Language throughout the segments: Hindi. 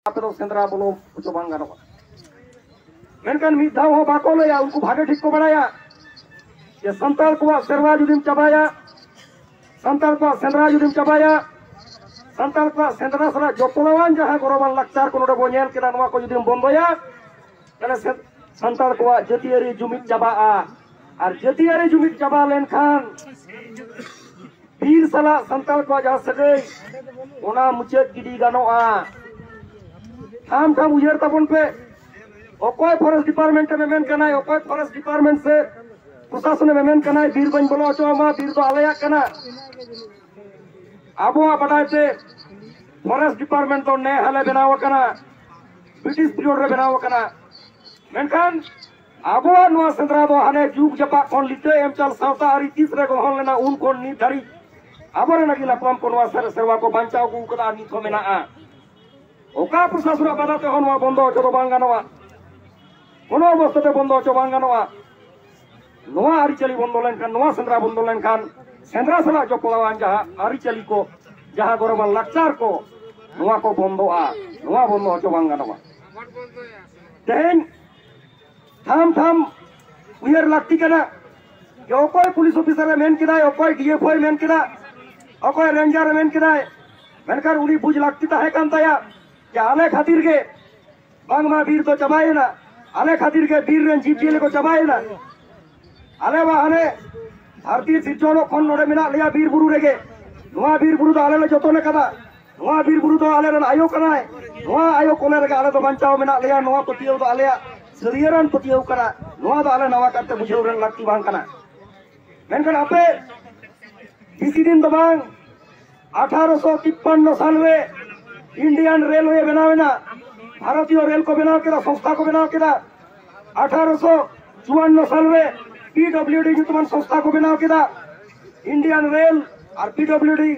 apa tuh sentra belum coba nggak apa. Menkan midhaw ho bako le ya unku bhage ठीक को बढ़ाया ये संताल को सेरवा जुदिम चबाया संताल को सेंद्रा जुदिम चबाया संताल को सेंद्रा सरा जोपलावान जहां गौरवान लक्चार को नोडे बोnyel kita नवा को जुदिम बंदोया karena संताल को जतियारी जुमित चबाआ और जतियारी जुमित चबा लेनखान बीर सला संताल को जा सके ओना मुझे गिडी गानोआ थाम थाम उजर तबन पे ओकोय फॉरेस्ट डिपार्टमेंट में मेन कनाय ओकोय फॉरेस्ट डिपार्टमेंट से प्रशासन में मेन कनाय बीर बन बोलो चोमा बीर तो आलया कना आबो बडाते फॉरेस्ट डिपार्टमेंट तो ने हले बनाव कना ब्रिटिश पीरियड रे बनाव कना मेनखान आबो नवा सेंद्रा दो हने जुग जपा कोन लिते एम चल सावता आरी तीसरे को हन लेना उन कोन नी धरी आबो रे नगिला कम कोनवा सेवा को बंचाव को कदा नी थो मेना आ ओका प्रशासन बादाते हनवा बंदो चो बांग गानवा कोनो अवस्थाते बंदो चो बांग गानवा नवा आरिचली बंदो लेनखान नवा सेंद्रा बंदो लेनखान सेंद्रा सला जोपलावान जहां आरिचली को जहां गौरवान लक्चार को नवा को बंदोआ नवा बंदो चो बांग गानवा तेन थाम थाम उयर लगती कना कि ओकोय police officer main किदाय ओकोय DFO main किदा ओकोय ranger main किदाय मेनकर उनी बुझ लगती है कांताया कि आले खातिर के बांगमा बीर तो चबाए ना आले खातिर के बीर रेन जीव जिले को चबाए ना आले वाहने भारतीय सिर्जनो खन नोडे मिना लिया बीर बुरु रेगे नोआ बीर बुरु तो आले ले जतोने कदा नोआ बीर बुरु तो आले रन आयो कनाय नोआ आयो कोने रेगे आले तो बंचाव मिना लिया नोआ पतियो तो आले सरियरन पतियो करा नोआ तो आले नवा करते बुझेव रेन लगती बांग कना मेनकन आपे किसी दिन तो बांग 1853 साल में इंडियन रेलवे बनावेना भारतीय रेल को बनाव केदा संस्था को बनाव केदा 1854 साल में पीडब्ल्यूडी जुतमान संस्था को बनाव केदा इंडियन रेल और पीडब्ल्यूडी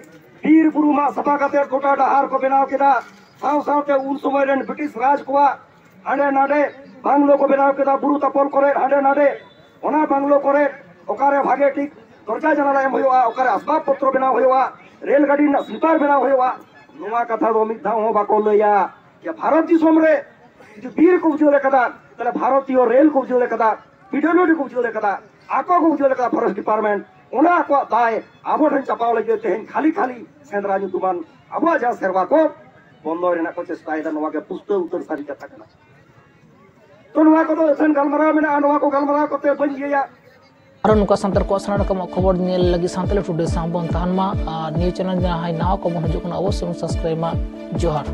बीर बुरु मा सभा काते गोटा डहार को बनाव केदा साव सावते उन समय रेन ब्रिटिश राज को हांडे नाडे बांग्लो को बनाव केदा बुरु तपल करे हांडे नाडे ओना बांग्लो करे ओकारे भागे ठीक दरजा जनाला एम होयोआ ओकारे असबाब पत्र बनाव होयोआ रेल गाड़ी ना स्लीपर बनाव होयोआ नोआ कथा दो मिथाव हो बाको लया या भारत दिसोम रे जो बीर को बुझले कदा तले भारतीय रेल को बुझले कदा पीडब्ल्यूडी को बुझले कदा आको को बुझले कदा फॉरेस्ट डिपार्टमेंट ओना को दाय आबो ठन चपाव लगे तेन खाली खाली सेंद्रा जुतुमान आबो जा सेरवा को बंदो रेना को चेष्टा इदा नोआ के पुस्तक उत्तर सारी कथा कना तो नोआ को तो एथन गलमरा मेना नोआ को गलमरा कोते बंजिया और नुका सांताल को साना का खबर नेल लगी सांताल टुडे सांबन तहनमा न्यूज चैनल जहां हाय नाव को मन जो अवश्य सब्सक्राइब मा जोहार।